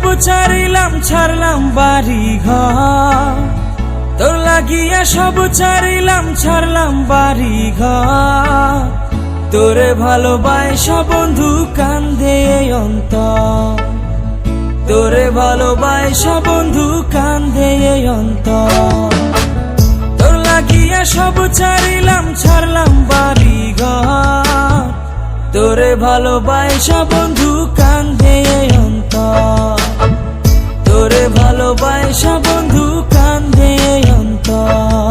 সব ছাড়িলাম, ছাড়লাম বাড়ি ঘর, তোর লাগিয়া সব ছাড়িলাম, ছাড়লাম বাড়ি ঘর। তোরে ভালোবাসা বন্ধু কান্দে অন্তর, তোরে ভালোবাসা বন্ধু কান্দে অন্তর। তোর লাগিয়া সব ছাড়িলাম, ছাড়লাম বাড়ি ঘর, তোরে ভালোবাসা বন্ধু কান্দে অন্তর, তোরে ভালোবাসা বন্ধু কান্দে অন্তর।